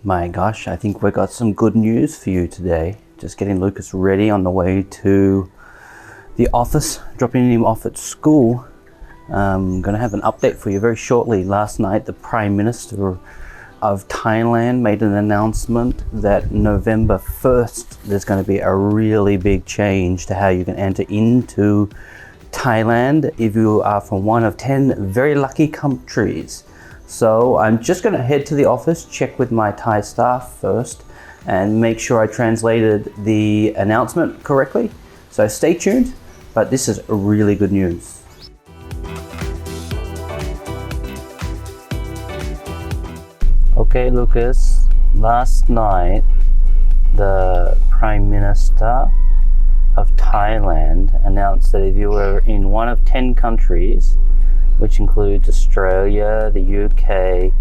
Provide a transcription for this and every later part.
My gosh, I think we've got some good news for you today. Just getting Lucas ready on the way to the office, dropping him off at school. I'm going to have an update for you very shortly. Last night, the Prime Minister of Thailand made an announcement that November 1st, there's going to be a really big change to how you can enter into Thailand if you are from one of 10 very lucky countries. So I'm just going to head to the office, check with my Thai staff first, and make sure I translated the announcement correctly. So stay tuned, but this is really good news. Okay, Lucas, last night the Prime Minister of Thailand announced that if you were in one of 10 countries, which includes Australia, the UK,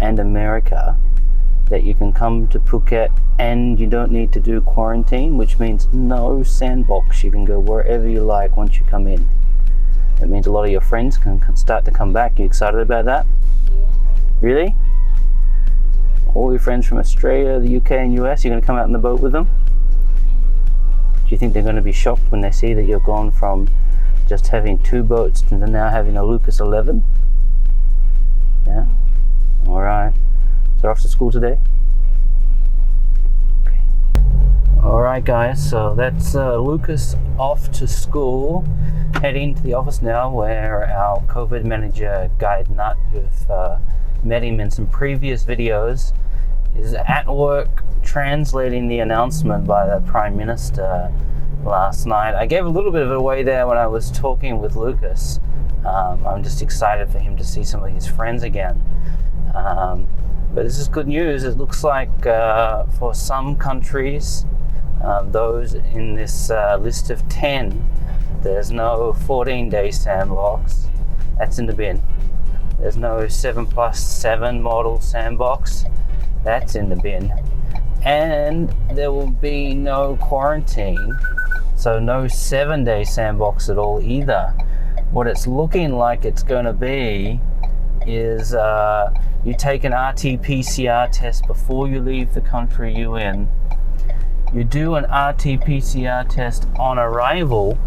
and America, that you can come to Phuket and you don't need to do quarantine, which means no sandbox. You can go wherever you like once you come in. That means a lot of your friends can start to come back. You excited about that? Yeah. Really? All your friends from Australia, the UK, and US, you're going to come out in the boat with them? Do you think they're going to be shocked when they see that you've gone from just having 2 boats to now having a Lucas 11? Yeah? Alright. So off to school today? Okay. Alright guys, so that's Lucas off to school. Heading to the office now where our COVID manager, Guide Nut, you've met him in some previous videos, is at work translating the announcement by the Prime Minister last night. I gave a little bit of it away there when I was talking with Lucas. I'm just excited for him to see some of his friends again. But this is good news. It looks like for some countries, those in this list of 10, there's no 14-day sandbox. That's in the bin. There's no 7+7 model sandbox. That's in the bin. And there will be no quarantine. So no 7-day sandbox at all either. What it's looking like it's going to be is you take an RT-PCR test before you leave the country you're in. You do an RT-PCR test on arrival,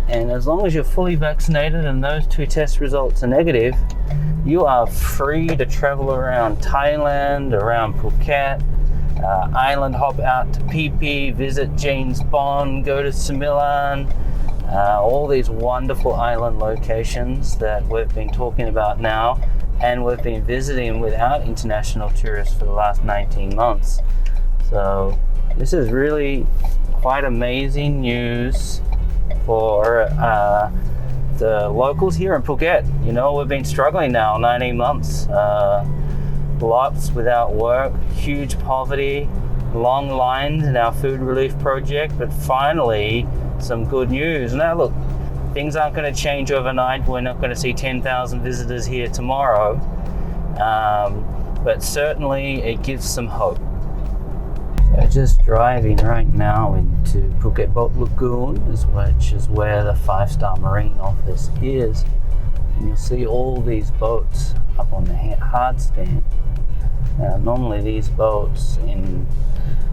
and as long as you're fully vaccinated and those 2 test results are negative, you are free to travel around Thailand, around Phuket, island hop out to Phi Phi, visit James Bond, go to Similan, all these wonderful island locations that we've been talking about now, and we've been visiting without international tourists for the last 19 months. So this is really quite amazing news for the locals here in Phuket. You know, we've been struggling now 19 months. Lots without work, huge poverty, long lines in our food relief project, but finally some good news. Now look, things aren't going to change overnight. We're not going to see 10,000 visitors here tomorrow, but certainly it gives some hope. So just driving right now into Phuket Boat Lagoon, which is where the 5-star Marine office is. And you'll see all these boats up on the hard stand. Now, normally these boats in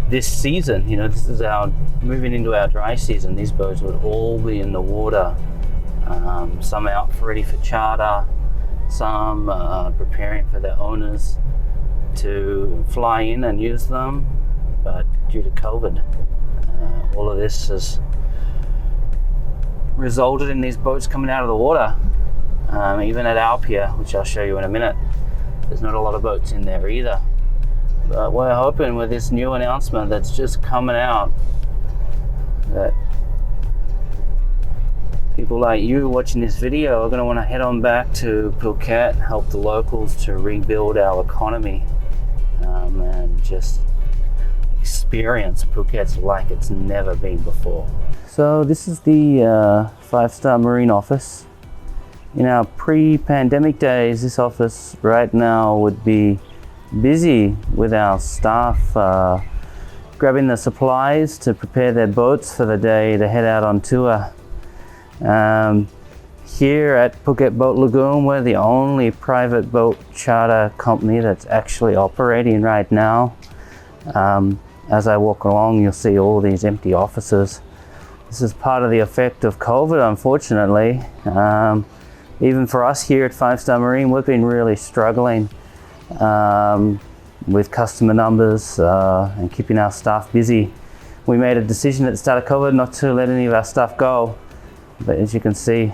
this season, you know, this is our moving into our dry season, these boats would all be in the water. Some out ready for charter, some preparing for their owners to fly in and use them. But due to COVID, all of this has resulted in these boats coming out of the water. Even at our pier, which I'll show you in a minute, there's not a lot of boats in there either. But we're hoping with this new announcement that's just coming out that people like you watching this video are going to want to head on back to Phuket, help the locals to rebuild our economy, and just experience Phuket's like it's never been before. So this is the 5-star Marine office. In our pre-pandemic days, this office right now would be busy with our staff grabbing the supplies to prepare their boats for the day to head out on tour. here at Phuket Boat Lagoon, we're the only private boat charter company that's actually operating right now. As I walk along, you'll see all these empty offices. This is part of the effect of COVID, unfortunately. Even for us here at 5-Star Marine, we've been really struggling with customer numbers and keeping our staff busy. We made a decision at the start of COVID not to let any of our staff go, but as you can see,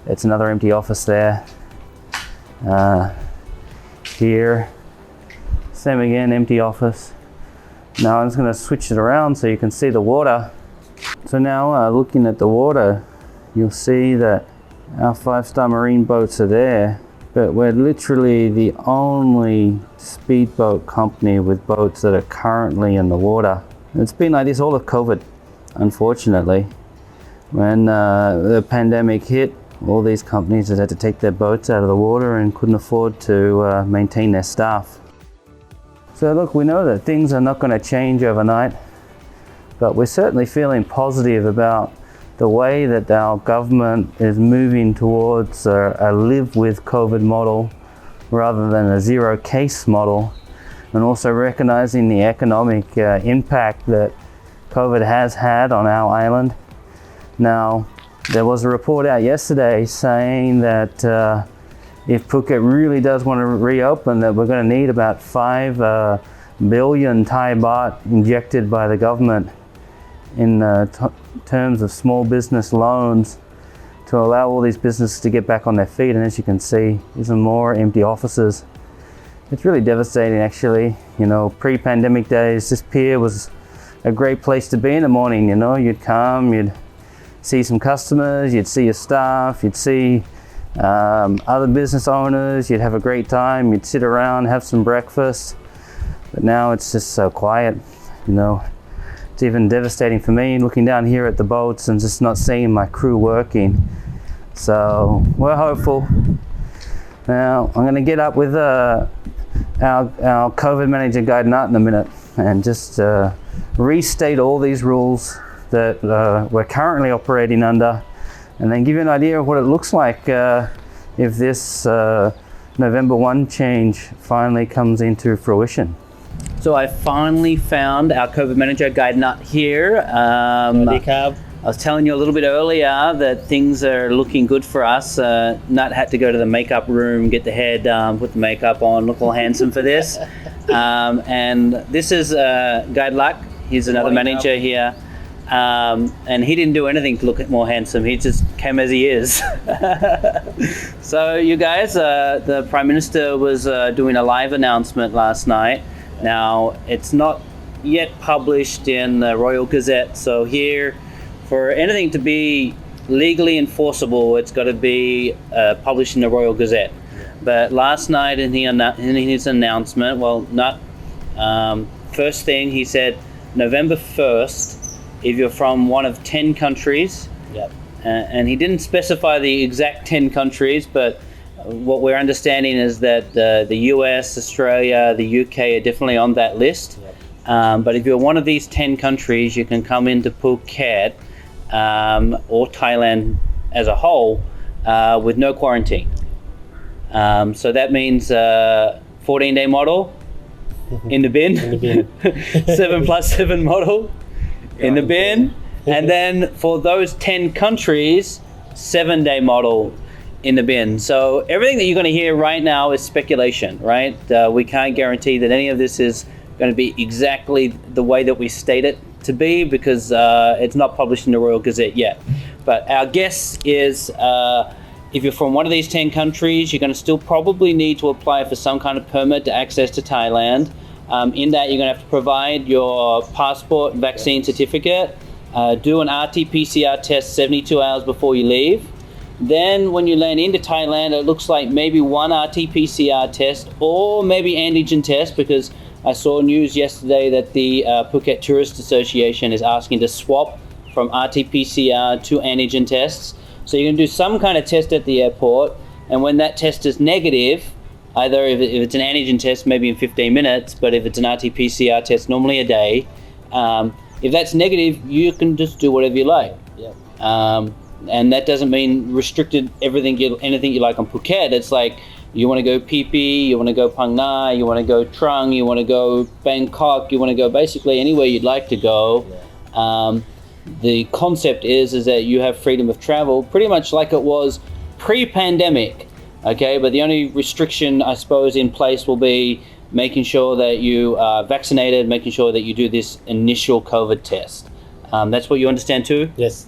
it's another empty office there. Here, same again, empty office. Now I'm just going to switch it around so you can see the water. So now looking at the water, you'll see that our 5-Star Marine boats are there, but we're literally the only speedboat company with boats that are currently in the water. It's been like this all of COVID, unfortunately. When the pandemic hit, all these companies had to take their boats out of the water and couldn't afford to maintain their staff. So look, we know that things are not going to change overnight, but we're certainly feeling positive about the way that our government is moving towards a live with COVID model rather than a zero case model, and also recognizing the economic impact that COVID has had on our island. Now, there was a report out yesterday saying that if Phuket really does want to reopen, that we're going to need about 5 billion Thai baht injected by the government in terms of small business loans to allow all these businesses to get back on their feet. And as you can see, even more empty offices. It's really devastating, actually. You know, pre-pandemic days, this pier was a great place to be in the morning. You know, you'd come, you'd see some customers, you'd see your staff, you'd see other business owners, you'd have a great time, you'd sit around, have some breakfast. But now it's just so quiet, you know. It's even devastating for me looking down here at the boats and just not seeing my crew working. So we're hopeful. Now I'm going to get up with our COVID manager Guy Nut in a minute and just restate all these rules that we're currently operating under, and then give you an idea of what it looks like if this November 1 change finally comes into fruition. So I finally found our COVID manager, Guy Nut, here. I was telling you a little bit earlier that things are looking good for us. Nut had to go to the makeup room, get the hair done, put the makeup on, look all handsome for this. And this is Guy Luck. He's another manager here. And he didn't do anything to look more handsome. He just came as he is. So you guys, the Prime Minister was doing a live announcement last night. Now, it's not yet published in the Royal Gazette. So here, for anything to be legally enforceable, it's got to be published in the Royal Gazette. But last night in his announcement, first thing he said, November 1st, if you're from one of 10 countries, and he didn't specify the exact 10 countries, but what we're understanding is that the US, Australia, the UK are definitely on that list. But if you're one of these 10 countries, you can come into Phuket or Thailand as a whole with no quarantine. So that means 14-day model in the bin, 7+7 model in the bin, and then for those 10 countries, 7-day model in the bin. So everything that you're going to hear right now is speculation, right? We can't guarantee that any of this is going to be exactly the way that we state it to be, because it's not published in the Royal Gazette yet. But our guess is if you're from one of these 10 countries, you're going to still probably need to apply for some kind of permit to access to Thailand. In that, you're going to have to provide your passport, vaccine certificate, do an RT-PCR test 72 hours before you leave. Then when you land into Thailand, it looks like maybe one RT-PCR test or maybe antigen test, because I saw news yesterday that the Phuket Tourist Association is asking to swap from RT-PCR to antigen tests. So you're going to do some kind of test at the airport, and when that test is negative, either if it's an antigen test, maybe in 15 minutes, but if it's an RT-PCR test, normally a day, if that's negative, you can just do whatever you like. and that doesn't mean restricted anything you like on Phuket. It's like you want to go Phi Phi, you want to go Phang Nga, you want to go Trang, you want to go Bangkok, you want to go basically anywhere you'd like to go. The concept is that you have freedom of travel, pretty much like it was pre-pandemic. Okay, but the only restriction, I suppose, in place will be making sure that you are vaccinated, making sure that you do this initial COVID test. That's what you understand too? Yes.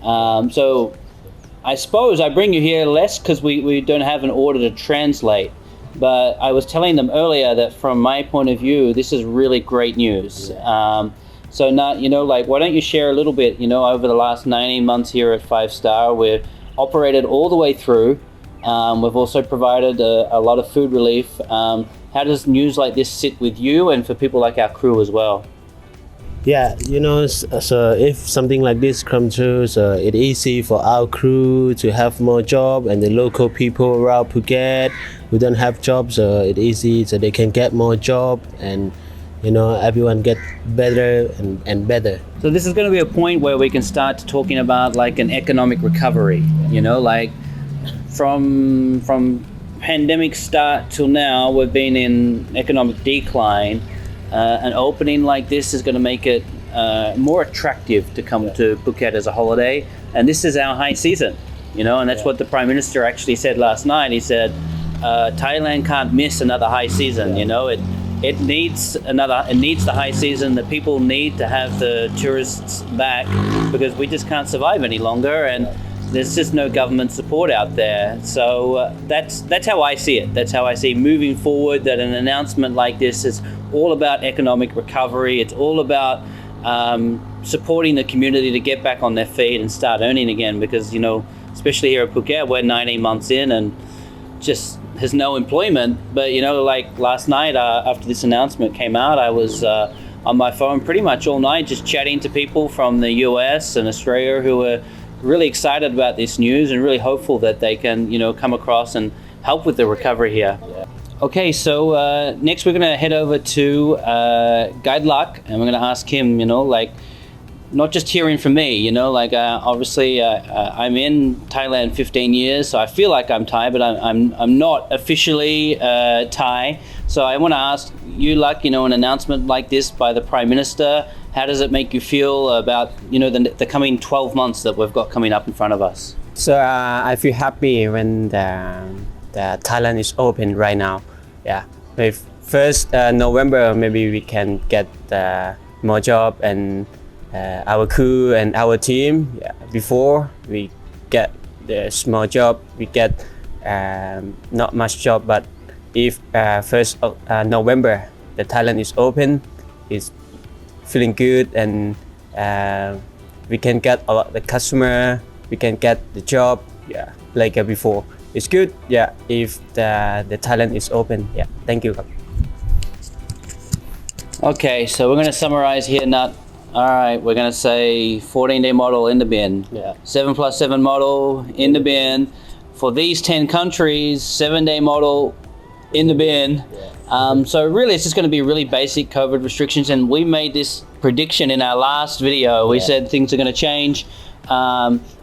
So I suppose I bring you here less because we don't have an order to translate. But I was telling them earlier that from my point of view, this is really great news. So now, like, why don't you share a little bit, over the last 19 months here at 5 Star, we've operated all the way through. We've also provided a lot of food relief. How does news like this sit with you and for people like our crew as well? Yeah, so if something like this comes through, so it's easy for our crew to have more job, and the local people around Phuket who don't have jobs, so it's easy so they can get more job, and everyone get better and better. So this is going to be a point where we can start talking about like an economic recovery, like from pandemic start till now, we've been in economic decline. An opening like this is going to make it more attractive to come to Phuket as a holiday. And this is our high season, and that's what the Prime Minister actually said last night. He said, Thailand can't miss another high season, It needs the high season. The people need to have the tourists back because we just can't survive any longer, and there's just no government support out there. So that's how I see it. That's how I see moving forward, that an announcement like this is all about economic recovery. It's all about supporting the community to get back on their feet and start earning again, because especially here at Phuket, we're 19 months in and just has no employment. But like last night after this announcement came out, I was on my phone pretty much all night just chatting to people from the US and Australia who were really excited about this news and really hopeful that they can come across and help with the recovery here. Okay, so next we're going to head over to Guide Luck, and we're going to ask him, like, not just hearing from me, obviously I'm in Thailand 15 years, so I feel like I'm Thai, but I'm not officially Thai. So I want to ask you, Luck, an announcement like this by the Prime Minister, how does it make you feel about the coming 12 months that we've got coming up in front of us? So I feel happy when the Thailand is open right now. Yeah, if first November maybe we can get more job, and our crew and our team. Yeah, before we get the small job, we get not much job. But if first November the Thailand is open, it's feeling good, and we can get a lot of the customer, we can get the job, like before. It's good, if the Thailand is open. Thank you. Okay, so we're going to summarize here, Nat. All right, we're going to say 14-day model in the bin, 7+7 model in the bin. For these 10 countries, 7-day model in the bin. So really it's just going to be really basic COVID restrictions, and we made this prediction in our last video. We said things are going to change,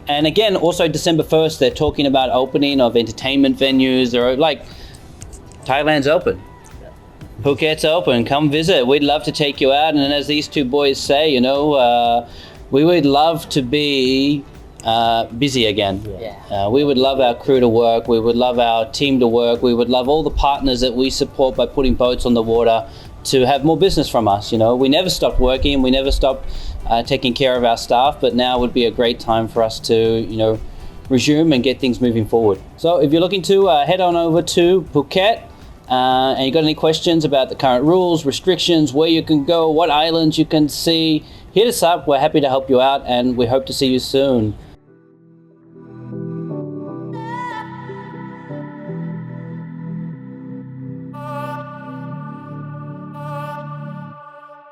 and again also December 1st they're talking about opening of entertainment venues. They're like, Thailand's open, Phuket's open, come visit, we'd love to take you out. And as these two boys say, we would love to be busy again. We would love our crew to work, we would love our team to work, we would love all the partners that we support by putting boats on the water to have more business from us. We never stopped working, we never stopped taking care of our staff, but now would be a great time for us to resume and get things moving forward. So if you're looking to head on over to Phuket, and you got any questions about the current rules, restrictions, where you can go, what islands you can see, hit us up. We're happy to help you out, and we hope to see you soon.